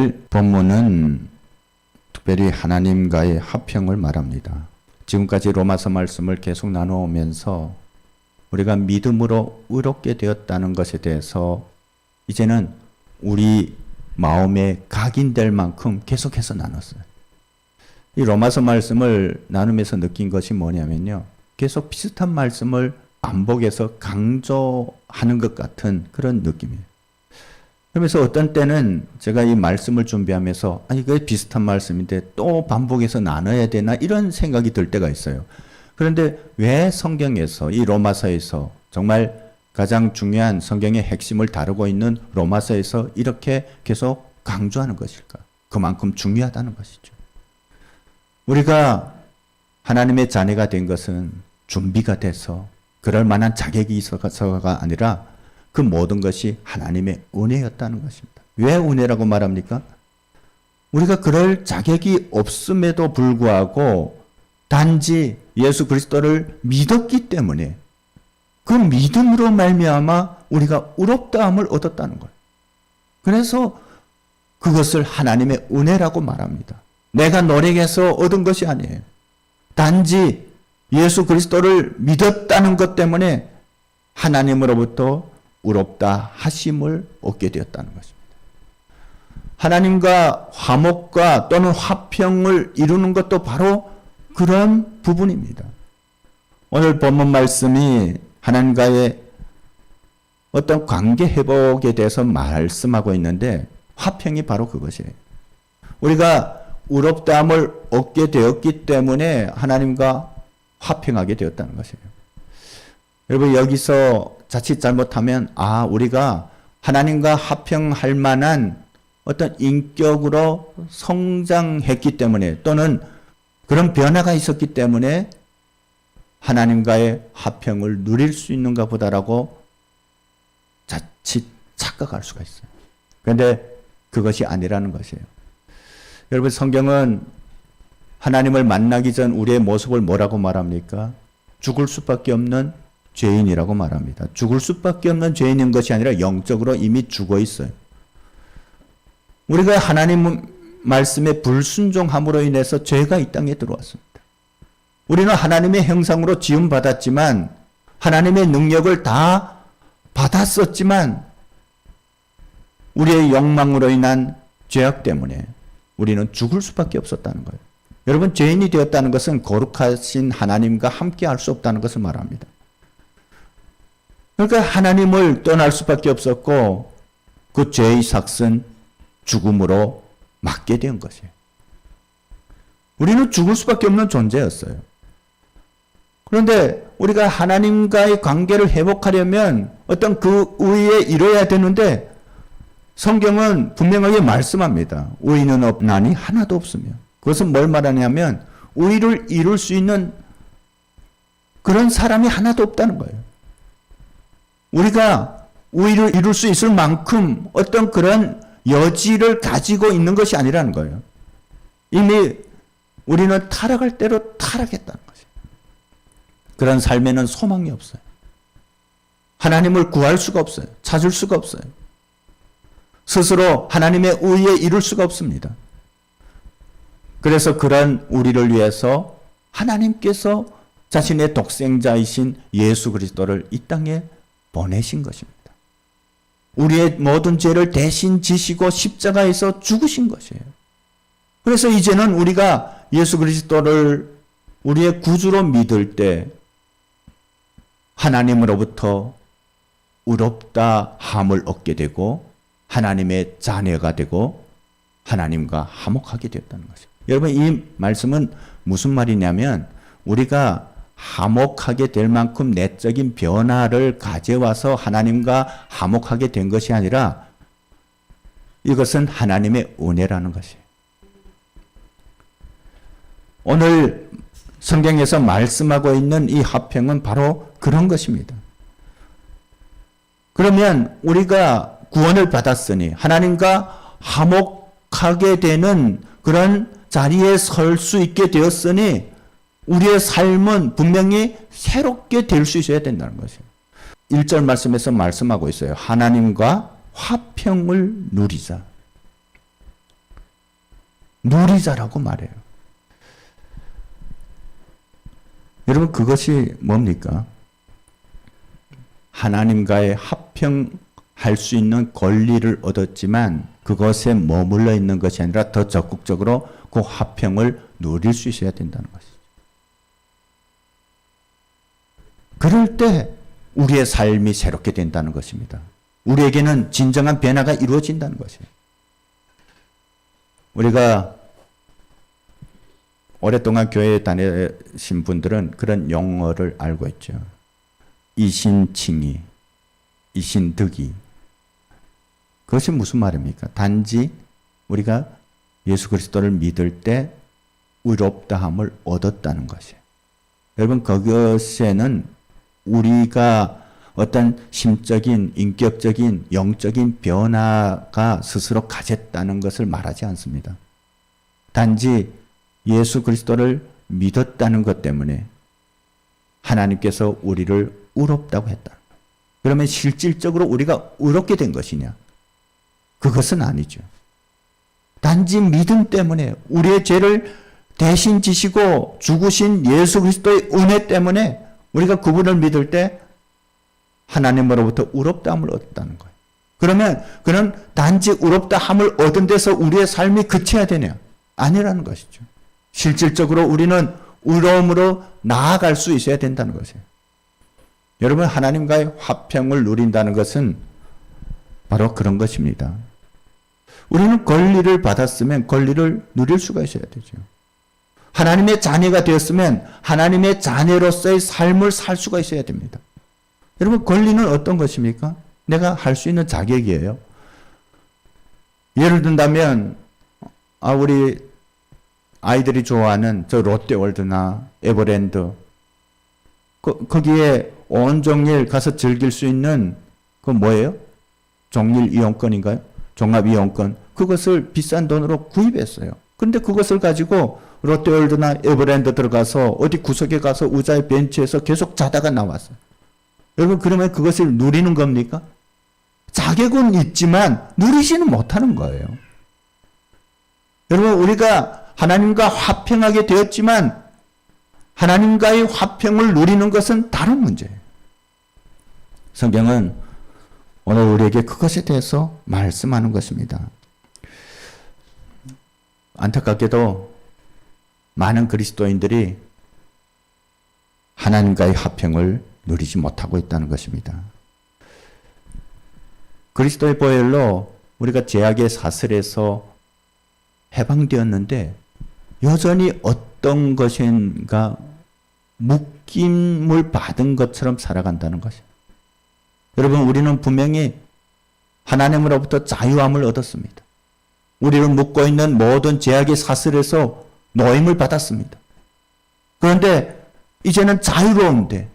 오늘 본문은 특별히 하나님과의 화평을 말합니다. 지금까지 로마서 말씀을 계속 나누면서 우리가 믿음으로 의롭게 되었다는 것에 대해서 이제는 우리 마음에 각인될 만큼 계속해서 나눴어요. 이 로마서 말씀을 나누면서 느낀 것이 뭐냐면요. 계속 비슷한 말씀을 반복해서 강조하는 것 같은 그런 느낌이에요. 그러면서 어떤 때는 제가 이 말씀을 준비하면서 이거 비슷한 말씀인데 또 반복해서 나눠야 되나 이런 생각이 들 때가 있어요. 그런데 왜 성경에서 이 로마서에서 정말 가장 중요한 성경의 핵심을 다루고 있는 로마서에서 이렇게 계속 강조하는 것일까? 그만큼 중요하다는 것이죠. 우리가 하나님의 자녀가 된 것은 준비가 돼서 그럴 만한 자격이 있어서가 아니라 그 모든 것이 하나님의 은혜였다는 것입니다. 왜 은혜라고 말합니까? 우리가 그럴 자격이 없음에도 불구하고 단지 예수 그리스도를 믿었기 때문에 그 믿음으로 말미암아 우리가 의롭다함을 얻었다는 거예요. 그래서 그것을 하나님의 은혜라고 말합니다. 내가 노력해서 얻은 것이 아니에요. 단지 예수 그리스도를 믿었다는 것 때문에 하나님으로부터 의롭다 하심을 얻게 되었다는 것입니다. 하나님과 화목과 또는 화평을 이루는 것도 바로 그런 부분입니다. 오늘 본문 말씀이 하나님과의 어떤 관계 회복에 대해서 말씀하고 있는데 화평이 바로 그것이에요. 우리가 의롭다함을 얻게 되었기 때문에 하나님과 화평하게 되었다는 것이에요. 여러분 여기서 자칫 잘못하면 우리가 하나님과 화평할 만한 어떤 인격으로 성장했기 때문에 또는 그런 변화가 있었기 때문에 하나님과의 화평을 누릴 수 있는가 보다라고 자칫 착각할 수가 있어요. 그런데 그것이 아니라는 것이에요. 여러분 성경은 하나님을 만나기 전 우리의 모습을 뭐라고 말합니까? 죽을 수밖에 없는 죄인이라고 말합니다. 죽을 수밖에 없는 죄인인 것이 아니라 영적으로 이미 죽어 있어요. 우리가 하나님 말씀에 불순종함으로 인해서 죄가 이 땅에 들어왔습니다. 우리는 하나님의 형상으로 지음받았지만 하나님의 능력을 다 받았었지만 우리의 욕망으로 인한 죄악 때문에 우리는 죽을 수밖에 없었다는 거예요. 여러분 죄인이 되었다는 것은 거룩하신 하나님과 함께 할 수 없다는 것을 말합니다. 그러니까 하나님을 떠날 수밖에 없었고 그 죄의 삭은 죽음으로 맞게 된 것이에요. 우리는 죽을 수밖에 없는 존재였어요. 그런데 우리가 하나님과의 관계를 회복하려면 어떤 그 의에 이뤄야 되는데 성경은 분명하게 말씀합니다. 의인은 없나니 하나도 없으며. 그것은 뭘 말하냐면 의를 이룰 수 있는 그런 사람이 하나도 없다는 거예요. 우리가 의를 이룰 수 있을 만큼 어떤 그런 여지를 가지고 있는 것이 아니라는 거예요. 이미 우리는 타락할 대로 타락했다는 거죠. 그런 삶에는 소망이 없어요. 하나님을 구할 수가 없어요. 찾을 수가 없어요. 스스로 하나님의 의에 이룰 수가 없습니다. 그래서 그런 우리를 위해서 하나님께서 자신의 독생자이신 예수 그리스도를 이 땅에 보내신 것입니다. 우리의 모든 죄를 대신 지시고 십자가에서 죽으신 것이에요. 그래서 이제는 우리가 예수 그리스도를 우리의 구주로 믿을 때 하나님으로부터 의롭다 함을 얻게 되고 하나님의 자녀가 되고 하나님과 화목하게 되었다는 것입니다. 여러분 이 말씀은 무슨 말이냐면 우리가 화목하게 될 만큼 내적인 변화를 가져와서 하나님과 화목하게 된 것이 아니라 이것은 하나님의 은혜라는 것이에요. 오늘 성경에서 말씀하고 있는 이 화평은 바로 그런 것입니다. 그러면 우리가 구원을 받았으니 하나님과 화목하게 되는 그런 자리에 설 수 있게 되었으니 우리의 삶은 분명히 새롭게 될 수 있어야 된다는 것이에요. 1절 말씀에서 말씀하고 있어요. 하나님과 화평을 누리자. 누리자라고 말해요. 여러분, 그것이 뭡니까? 하나님과의 합평할 수 있는 권리를 얻었지만 그것에 머물러 있는 것이 아니라 더 적극적으로 그 합평을 누릴 수 있어야 된다는 것이죠. 그럴 때 우리의 삶이 새롭게 된다는 것입니다. 우리에게는 진정한 변화가 이루어진다는 것이에요. 우리가 오랫동안 교회에 다니신 분들은 그런 용어를 알고 있죠. 이신칭의, 이신득의. 그것이 무슨 말입니까? 단지 우리가 예수 그리스도를 믿을 때 의롭다함을 얻었다는 것이에요. 여러분, 그것에는 우리가 어떤 심적인, 인격적인, 영적인 변화가 스스로 가졌다는 것을 말하지 않습니다. 단지 예수 그리스도를 믿었다는 것 때문에 하나님께서 우리를 의롭다고 했다. 그러면 실질적으로 우리가 의롭게 된 것이냐? 그것은 아니죠. 단지 믿음 때문에 우리의 죄를 대신 지시고 죽으신 예수 그리스도의 은혜 때문에 우리가 그분을 믿을 때 하나님으로부터 의롭다함을 얻었다는 거예요. 그러면 그는 단지 의롭다함을 얻은 데서 우리의 삶이 그쳐야 되냐? 아니라는 것이죠. 실질적으로 우리는 의로움으로 나아갈 수 있어야 된다는 것이에요. 여러분, 하나님과의 화평을 누린다는 것은 바로 그런 것입니다. 우리는 권리를 받았으면 권리를 누릴 수가 있어야 되죠. 하나님의 자녀가 되었으면 하나님의 자녀로서의 삶을 살 수가 있어야 됩니다. 여러분, 권리는 어떤 것입니까? 내가 할 수 있는 자격이에요. 예를 든다면 우리 아이들이 좋아하는 저 롯데월드나 에버랜드, 거기에 온종일 가서 즐길 수 있는 그 뭐예요? 종일 이용권인가요? 종합 이용권. 그것을 비싼 돈으로 구입했어요. 근데 그것을 가지고 롯데월드나 에버랜드 들어가서 어디 구석에 가서 의자에 벤치에서 계속 자다가 나왔어요. 여러분, 그러면 그것을 누리는 겁니까? 자격은 있지만 누리지는 못하는 거예요. 여러분, 우리가 하나님과 화평하게 되었지만 하나님과의 화평을 누리는 것은 다른 문제예요. 성경은 오늘 우리에게 그것에 대해서 말씀하는 것입니다. 안타깝게도 많은 그리스도인들이 하나님과의 화평을 누리지 못하고 있다는 것입니다. 그리스도의 보혈로 우리가 죄악의 사슬에서 해방되었는데 여전히 어떤 것인가 묶임을 받은 것처럼 살아간다는 것이에요. 여러분, 우리는 분명히 하나님으로부터 자유함을 얻었습니다. 우리를 묶고 있는 모든 죄악의 사슬에서 노임을 받았습니다. 그런데 이제는 자유로운데,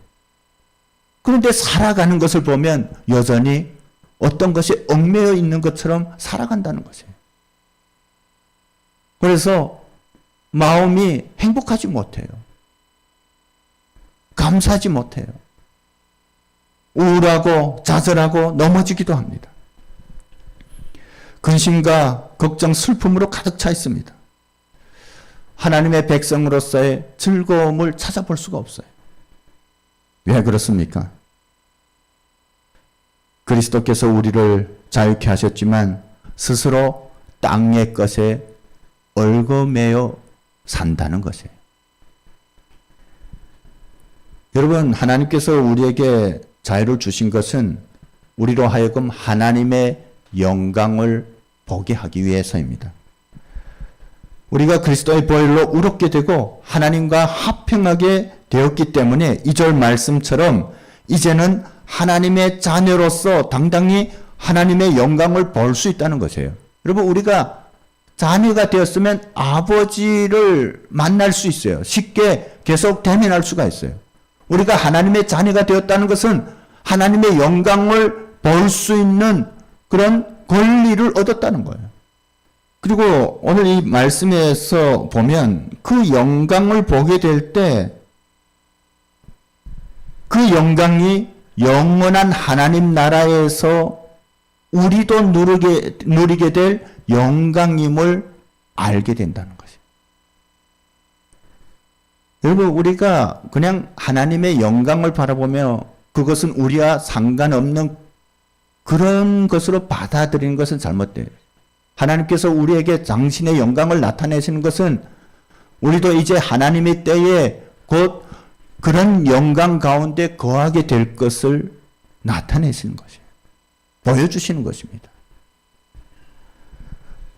그런데 살아가는 것을 보면 여전히 어떤 것이 얽매여 있는 것처럼 살아간다는 것이에요. 그래서 마음이 행복하지 못해요. 감사하지 못해요. 우울하고 좌절하고 넘어지기도 합니다. 근심과 걱정, 슬픔으로 가득 차 있습니다. 하나님의 백성으로서의 즐거움을 찾아볼 수가 없어요. 왜 그렇습니까? 그리스도께서 우리를 자유케 하셨지만 스스로 땅의 것에 얽어매여 산다는 것이에요. 여러분, 하나님께서 우리에게 자유를 주신 것은 우리로 하여금 하나님의 영광을 보게 하기 위해서입니다. 우리가 그리스도의 보혈로 의롭게 되고 하나님과 화평하게 되었기 때문에 2절 말씀처럼 이제는 하나님의 자녀로서 당당히 하나님의 영광을 볼 수 있다는 것이에요. 여러분, 우리가 자녀가 되었으면 아버지를 만날 수 있어요. 쉽게 계속 대면할 수가 있어요. 우리가 하나님의 자녀가 되었다는 것은 하나님의 영광을 볼 수 있는 그런 권리를 얻었다는 거예요. 그리고 오늘 이 말씀에서 보면 그 영광을 보게 될 때 그 영광이 영원한 하나님 나라에서 우리도 누리게 될 영광임을 알게 된다는 것이에요. 여러분, 우리가 그냥 하나님의 영광을 바라보며 그것은 우리와 상관없는 그런 것으로 받아들이는 것은 잘못돼요. 하나님께서 우리에게 당신의 영광을 나타내시는 것은 우리도 이제 하나님의 때에 곧 그런 영광 가운데 거하게 될 것을 나타내시는 것이에요. 보여주시는 것입니다.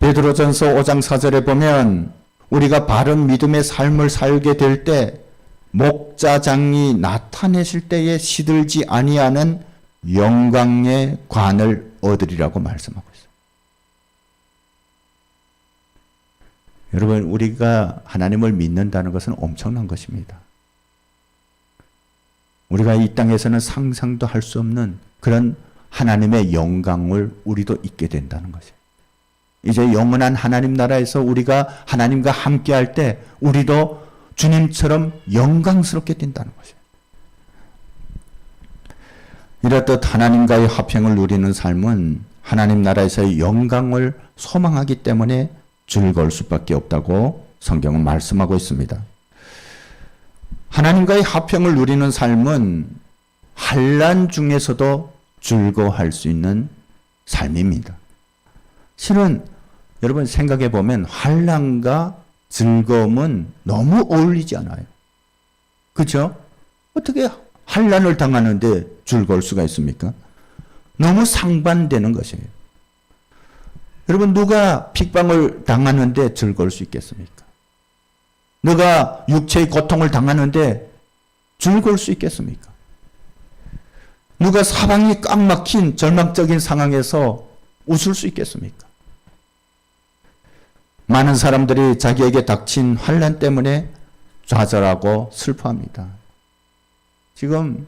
베드로전서 5장 4절에 보면 우리가 바른 믿음의 삶을 살게 될 때 목자장이 나타내실 때에 시들지 아니하는 영광의 관을 얻으리라고 말씀하고 있어요. 여러분, 우리가 하나님을 믿는다는 것은 엄청난 것입니다. 우리가 이 땅에서는 상상도 할 수 없는 그런 하나님의 영광을 우리도 잊게 된다는 것이에요. 이제 영원한 하나님 나라에서 우리가 하나님과 함께 할 때 우리도 주님처럼 영광스럽게 된다는 것이에요. 이렇듯 하나님과의 화평을 누리는 삶은 하나님 나라에서의 영광을 소망하기 때문에 즐거울 수밖에 없다고 성경은 말씀하고 있습니다. 하나님과의 화평을 누리는 삶은 환난 중에서도 즐거워할 수 있는 삶입니다. 실은 여러분 생각해 보면 환난과 즐거움은 너무 어울리지 않아요. 그렇죠? 어떻게 환난을 당하는데 즐거울 수가 있습니까? 너무 상반되는 것이에요. 여러분, 누가 핍박을 당하는데 즐거울 수 있겠습니까? 누가 육체의 고통을 당하는데 즐거울 수 있겠습니까? 누가 사방이 꽉 막힌 절망적인 상황에서 웃을 수 있겠습니까? 많은 사람들이 자기에게 닥친 환난 때문에 좌절하고 슬퍼합니다. 지금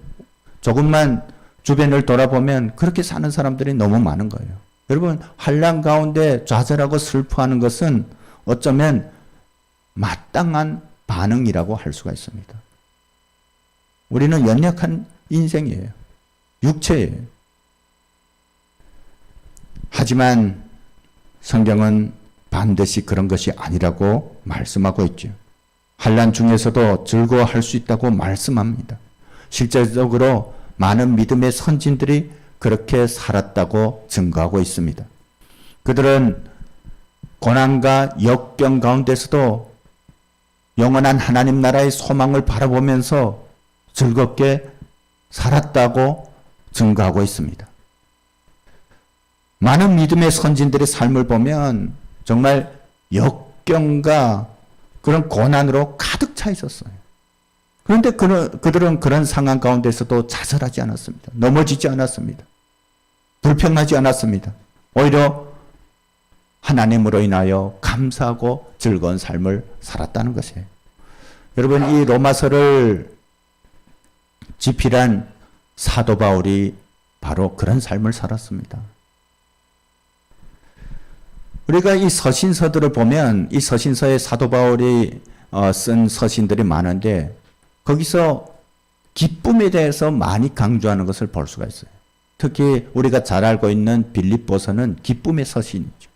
조금만 주변을 돌아보면 그렇게 사는 사람들이 너무 많은 거예요. 여러분, 환난 가운데 좌절하고 슬퍼하는 것은 어쩌면 마땅한 반응이라고 할 수가 있습니다. 우리는 연약한 인생이에요. 육체예요. 하지만 성경은 반드시 그런 것이 아니라고 말씀하고 있죠. 환난 중에서도 즐거워할 수 있다고 말씀합니다. 실제적으로 많은 믿음의 선진들이 그렇게 살았다고 증거하고 있습니다. 그들은 고난과 역경 가운데서도 영원한 하나님 나라의 소망을 바라보면서 즐겁게 살았다고 증거하고 있습니다. 많은 믿음의 선진들의 삶을 보면 정말 역경과 그런 고난으로 가득 차 있었어요. 그런데 그들은 그런 상황 가운데서도 좌절하지 않았습니다. 넘어지지 않았습니다. 불평하지 않았습니다. 오히려 하나님으로 인하여 감사하고 즐거운 삶을 살았다는 것이에요. 여러분, 이 로마서를 집필한 사도 바울이 바로 그런 삶을 살았습니다. 우리가 이 서신서들을 보면 이 서신서에 사도 바울이 쓴 서신들이 많은데 거기서 기쁨에 대해서 많이 강조하는 것을 볼 수가 있어요. 특히 우리가 잘 알고 있는 빌립보서는 기쁨의 서신이죠.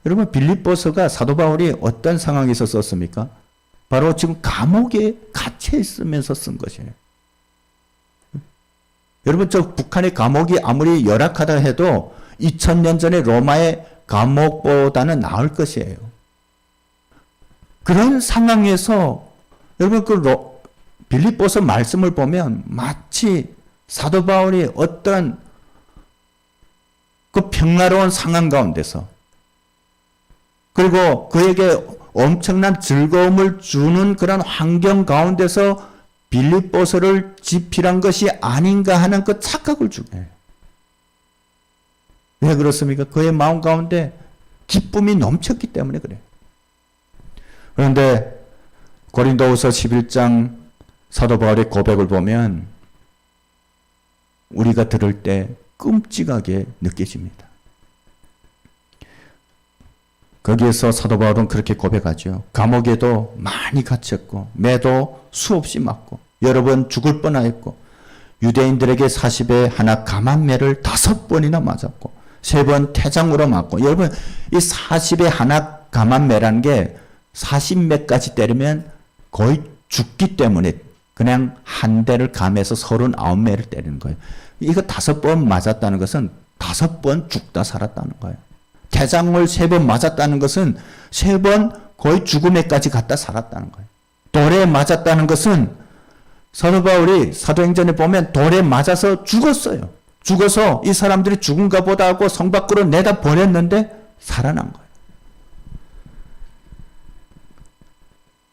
여러분, 빌립보서가 사도 바울이 어떤 상황에서 썼습니까? 바로 지금 감옥에 갇혀 있으면서 쓴 것이에요. 여러분, 저 북한의 감옥이 아무리 열악하다 해도 2000년 전에 로마의 감옥보다는 나을 것이에요. 그런 상황에서 여러분, 빌립보서 말씀을 보면 마치 사도 바울이 어떤 그 평화로운 상황 가운데서 그리고 그에게 엄청난 즐거움을 주는 그런 환경 가운데서 빌립보서를 집필한 것이 아닌가 하는 그 착각을 주게 해요. 왜 그렇습니까? 그의 마음 가운데 기쁨이 넘쳤기 때문에 그래요. 그런데 고린도후서 11장 사도 바울의 고백을 보면 우리가 들을 때 끔찍하게 느껴집니다. 거기에서 사도 바울은 그렇게 고백하죠. 감옥에도 많이 갇혔고 매도 수없이 맞고 여러 번 죽을 뻔하였고 유대인들에게 40에 하나 감한 매를 5번이나 맞았고 3번 태장으로 맞고 여러분, 이 40에 하나 감한매라는 게 40매까지 때리면 거의 죽기 때문에 그냥 한 대를 감해서 39매를 때리는 거예요. 이거 5번 맞았다는 것은 5번 죽다 살았다는 거예요. 태장을 3번 맞았다는 것은 3번 거의 죽음에까지 갔다 살았다는 거예요. 돌에 맞았다는 것은 사도 바울이 사도행전에 보면 돌에 맞아서 죽었어요. 죽어서 이 사람들이 죽은가 보다 하고 성 밖으로 내다 보냈는데 살아난 거예요.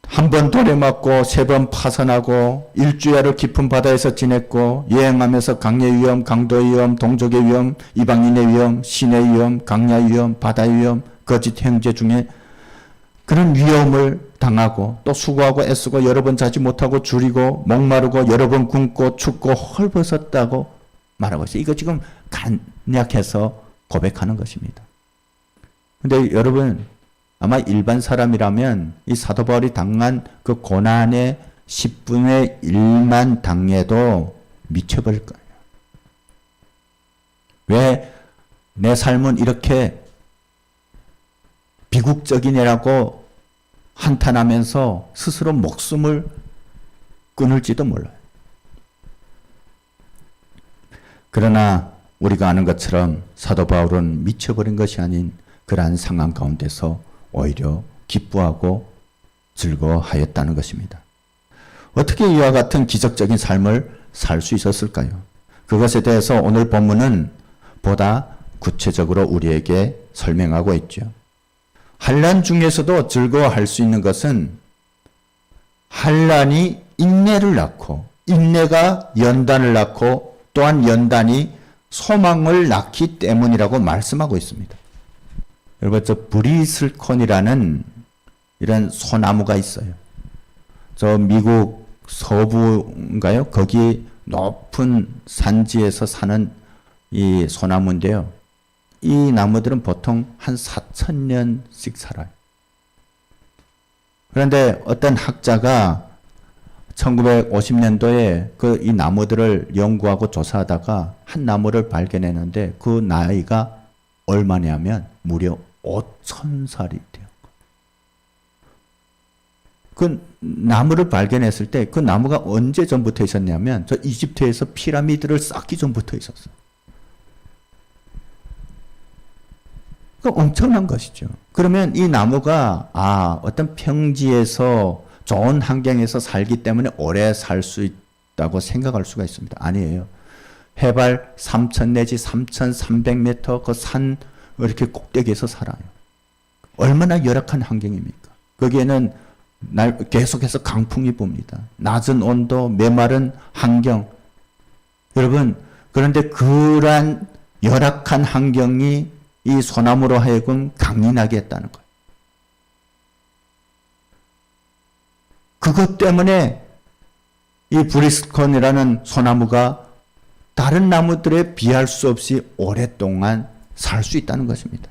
한 번 돌에 맞고 3번 파선하고 일주야를 깊은 바다에서 지냈고 여행하면서 강의 위험, 강도의 위험, 동족의 위험, 이방인의 위험, 신의 위험, 강야의 위험, 바다의 위험, 거짓 형제 중에 그런 위험을 당하고 또 수고하고 애쓰고 여러 번 자지 못하고 줄이고 목마르고 여러 번 굶고 춥고 헐벗었다고 말하고 있어요. 이거 지금 간략해서 고백하는 것입니다. 근데 여러분 아마 일반 사람이라면 이 사도 바울이 당한 그 고난의 10분의 1만 당해도 미쳐버릴 거예요. 왜 내 삶은 이렇게 비국적이냐라고 한탄하면서 스스로 목숨을 끊을지도 몰라요. 그러나 우리가 아는 것처럼 사도 바울은 미쳐버린 것이 아닌 그러한 상황 가운데서 오히려 기뻐하고 즐거워하였다는 것입니다. 어떻게 이와 같은 기적적인 삶을 살 수 있었을까요? 그것에 대해서 오늘 본문은 보다 구체적으로 우리에게 설명하고 있죠. 환난 중에서도 즐거워할 수 있는 것은 환난이 인내를 낳고 인내가 연단을 낳고 또한 연단이 소망을 낳기 때문이라고 말씀하고 있습니다. 여러분 저 브리슬콘이라는 이런 소나무가 있어요. 저 미국 서부인가요? 거기 높은 산지에서 사는 이 소나무인데요. 이 나무들은 보통 한 4,000년씩 살아요. 그런데 어떤 학자가 1950년도에 그 이 나무들을 연구하고 조사하다가 한 나무를 발견했는데 그 나이가 얼마냐면 무려 5,000살이 돼요. 그 나무를 발견했을 때 그 나무가 언제 전부터 있었냐면 저 이집트에서 피라미드를 쌓기 전부터 있었어요. 그 엄청난 것이죠. 그러면 이 나무가 어떤 평지에서 좋은 환경에서 살기 때문에 오래 살 수 있다고 생각할 수가 있습니다. 아니에요. 해발 3,000 내지 3,300m 그 산 이렇게 꼭대기에서 살아요. 얼마나 열악한 환경입니까? 거기에는 계속해서 강풍이 붑니다. 낮은 온도, 메마른 환경. 여러분, 그런데 그러한 열악한 환경이 이 소나무로 하여금 강인하게 했다는 거예요. 그것 때문에 이 브리스콘이라는 소나무가 다른 나무들에 비할 수 없이 오랫동안 살 수 있다는 것입니다.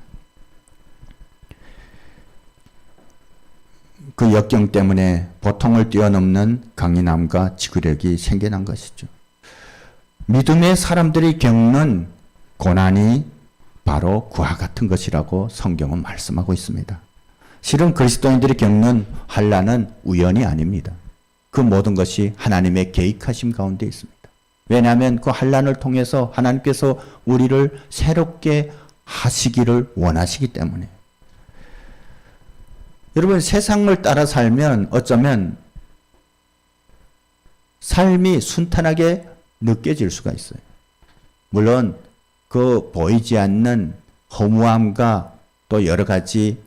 그 역경 때문에 보통을 뛰어넘는 강인함과 지구력이 생겨난 것이죠. 믿음의 사람들이 겪는 고난이 바로 그와 같은 것이라고 성경은 말씀하고 있습니다. 실은 그리스도인들이 겪는 환난은 우연이 아닙니다. 그 모든 것이 하나님의 계획하심 가운데 있습니다. 왜냐하면 그 환난을 통해서 하나님께서 우리를 새롭게 하시기를 원하시기 때문에. 여러분 세상을 따라 살면 어쩌면 삶이 순탄하게 느껴질 수가 있어요. 물론 그 보이지 않는 허무함과 또 여러 가지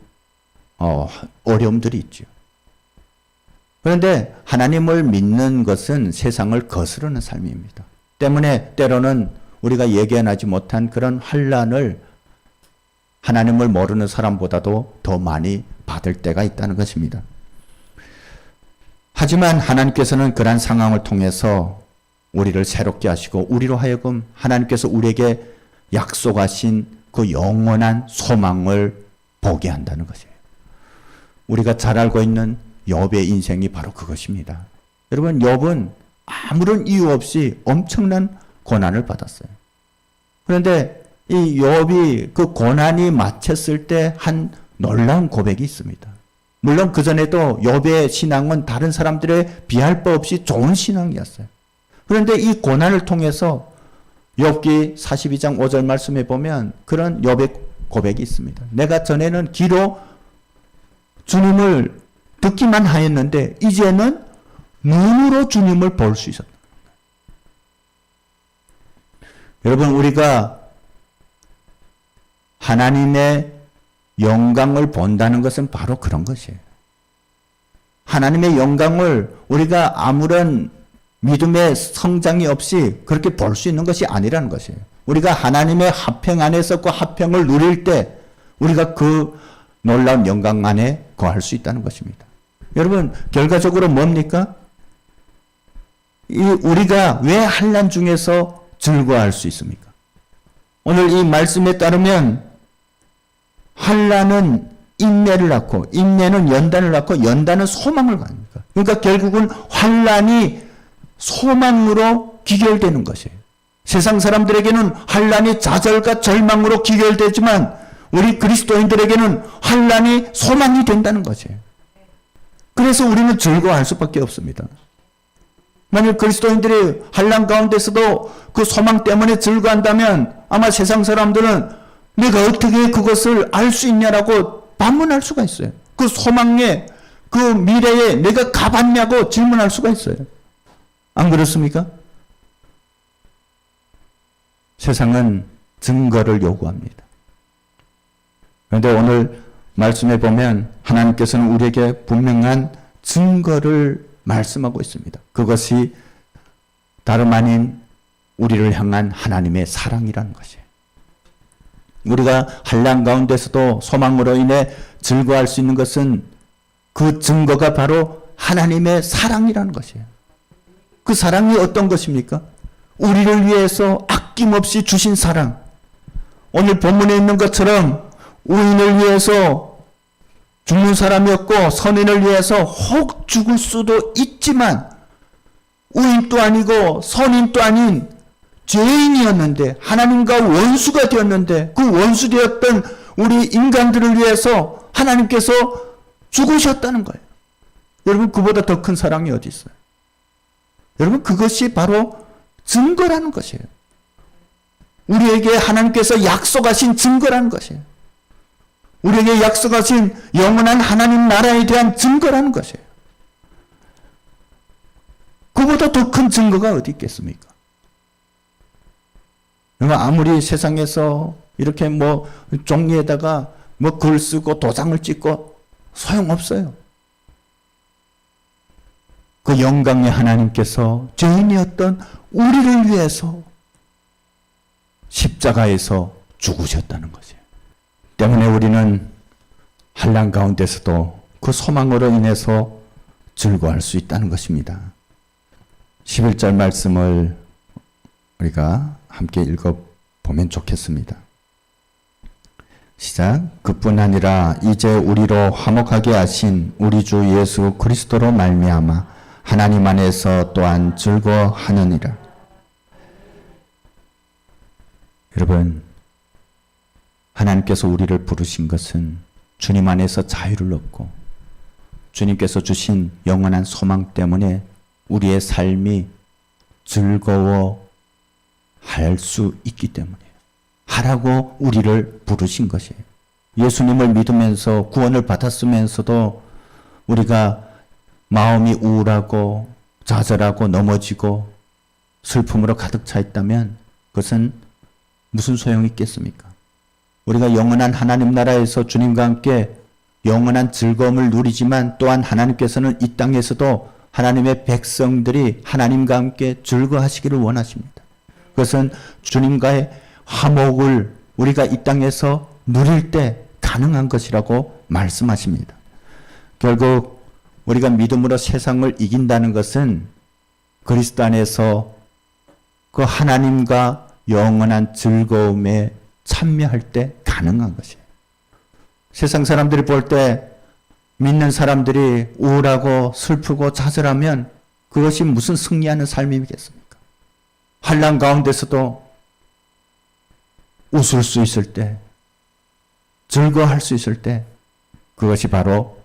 어려움들이 있죠. 그런데 하나님을 믿는 것은 세상을 거스르는 삶입니다. 때문에 때로는 우리가 예견하지 못한 그런 환난을 하나님을 모르는 사람보다도 더 많이 받을 때가 있다는 것입니다. 하지만 하나님께서는 그러한 상황을 통해서 우리를 새롭게 하시고 우리로 하여금 하나님께서 우리에게 약속하신 그 영원한 소망을 보게 한다는 것이에요. 우리가 잘 알고 있는 욥의 인생이 바로 그것입니다. 여러분 욥은 아무런 이유 없이 엄청난 고난을 받았어요. 그런데 이 욥이 그 고난이 마쳤을 때 한 놀라운 고백이 있습니다. 물론 그전에도 욥의 신앙은 다른 사람들에 비할 바 없이 좋은 신앙이었어요. 그런데 이 고난을 통해서 욥기 42장 5절 말씀에 보면 그런 욥의 고백이 있습니다. 내가 전에는 귀로 주님을 듣기만 하였는데 이제는 눈으로 주님을 볼 수 있었다. 여러분, 우리가 하나님의 영광을 본다는 것은 바로 그런 것이에요. 하나님의 영광을 우리가 아무런 믿음의 성장이 없이 그렇게 볼 수 있는 것이 아니라는 것이에요. 우리가 하나님의 화평 안에서 그 화평을 누릴 때 우리가 그 놀라운 영광 안에 거할 수 있다는 것입니다. 여러분, 결과적으로 뭡니까? 우리가 왜 환난 중에서 즐거워할 수 있습니까? 오늘 이 말씀에 따르면 환난은 인내를 낳고 인내는 연단을 낳고 연단은 소망을 갖습니다. 그러니까 결국은 환난이 소망으로 귀결되는 것이에요. 세상 사람들에게는 환난이 좌절과 절망으로 귀결되지만 우리 그리스도인들에게는 환난이 소망이 된다는 것이에요. 그래서 우리는 즐거워할 수밖에 없습니다. 만약 그리스도인들이 환난 가운데서도 그 소망 때문에 즐거워한다면 아마 세상 사람들은 내가 어떻게 그것을 알 수 있냐라고 반문할 수가 있어요. 그 소망에 그 미래에 내가 가봤냐고 질문할 수가 있어요. 안 그렇습니까? 세상은 증거를 요구합니다. 그런데 오늘 말씀에 보면 하나님께서는 우리에게 분명한 증거를 말씀하고 있습니다. 그것이 다름 아닌 우리를 향한 하나님의 사랑이라는 것이에요. 우리가 환난 가운데서도 소망으로 인해 즐거워할 수 있는 것은 그 증거가 바로 하나님의 사랑이라는 것이에요. 그 사랑이 어떤 것입니까? 우리를 위해서 아낌없이 주신 사랑. 오늘 본문에 있는 것처럼 의인을 위해서 죽는 사람이 없고 선인을 위해서 혹 죽을 수도 있지만 의인도 아니고 선인도 아닌 죄인이었는데 하나님과 원수가 되었는데 그 원수 되었던 우리 인간들을 위해서 하나님께서 죽으셨다는 거예요. 여러분, 그보다 더 큰 사랑이 어디 있어요? 여러분, 그것이 바로 증거라는 것이에요. 우리에게 하나님께서 약속하신 증거라는 것이에요. 우리에게 약속하신 영원한 하나님 나라에 대한 증거라는 것이에요. 그보다 더 큰 증거가 어디 있겠습니까? 아무리 세상에서 이렇게 종이에다가 글 쓰고 도장을 찍고 소용없어요. 그 영광의 하나님께서 죄인이었던 우리를 위해서 십자가에서 죽으셨다는 것이에요. 때문에 우리는 환난 가운데서도 그 소망으로 인해서 즐거워할 수 있다는 것입니다. 11절 말씀을 우리가 함께 읽어보면 좋겠습니다. 시작. 그뿐 아니라 이제 우리로 화목하게 하신 우리 주 예수 그리스도로 말미암아 하나님 안에서 또한 즐거워하느니라. 여러분, 하나님께서 우리를 부르신 것은 주님 안에서 자유를 얻고 주님께서 주신 영원한 소망 때문에 우리의 삶이 즐거워할 수 있기 때문이에요. 하라고 우리를 부르신 것이에요. 예수님을 믿으면서 구원을 받았으면서도 우리가 마음이 우울하고 좌절하고 넘어지고 슬픔으로 가득 차 있다면 그것은 무슨 소용이 있겠습니까? 우리가 영원한 하나님 나라에서 주님과 함께 영원한 즐거움을 누리지만 또한 하나님께서는 이 땅에서도 하나님의 백성들이 하나님과 함께 즐거워하시기를 원하십니다. 그것은 주님과의 화목을 우리가 이 땅에서 누릴 때 가능한 것이라고 말씀하십니다. 결국 우리가 믿음으로 세상을 이긴다는 것은 그리스도 안에서 그 하나님과 영원한 즐거움에 참여할 때 가능한 것이에요. 세상 사람들이 볼 때 믿는 사람들이 우울하고 슬프고 좌절하면 그것이 무슨 승리하는 삶이겠습니까? 환난 가운데서도 웃을 수 있을 때, 즐거워할 수 있을 때 그것이 바로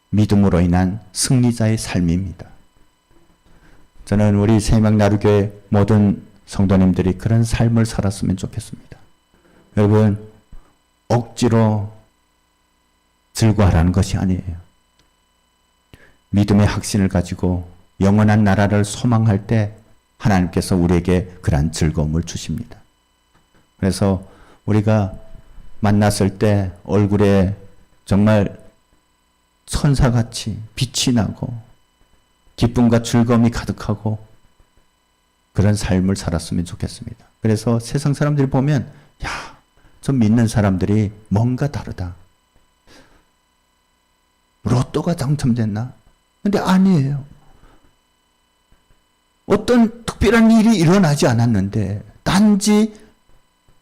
믿음으로 인한 승리자의 삶입니다. 저는 우리 새명나루교회 모든 성도님들이 그런 삶을 살았으면 좋겠습니다. 여러분, 억지로 즐거워하라는 것이 아니에요. 믿음의 확신을 가지고 영원한 나라를 소망할 때 하나님께서 우리에게 그러한 즐거움을 주십니다. 그래서 우리가 만났을 때 얼굴에 정말 천사같이 빛이 나고 기쁨과 즐거움이 가득하고 그런 삶을 살았으면 좋겠습니다. 그래서 세상 사람들이 보면 야, 저 믿는 사람들이 뭔가 다르다. 로또가 당첨됐나? 근데 아니에요. 어떤 특별한 일이 일어나지 않았는데 단지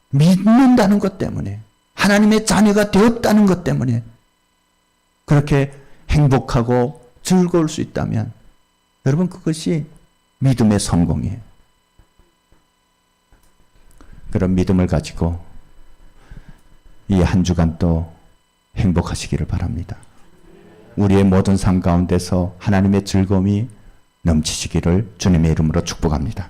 믿는다는 것 때문에 하나님의 자녀가 되었다는 것 때문에 그렇게 행복하고 즐거울 수 있다면 여러분 그것이 믿음의 성공이에요. 그런 믿음을 가지고 이 한 주간 또 행복하시기를 바랍니다. 우리의 모든 삶 가운데서 하나님의 즐거움이 넘치시기를 주님의 이름으로 축복합니다.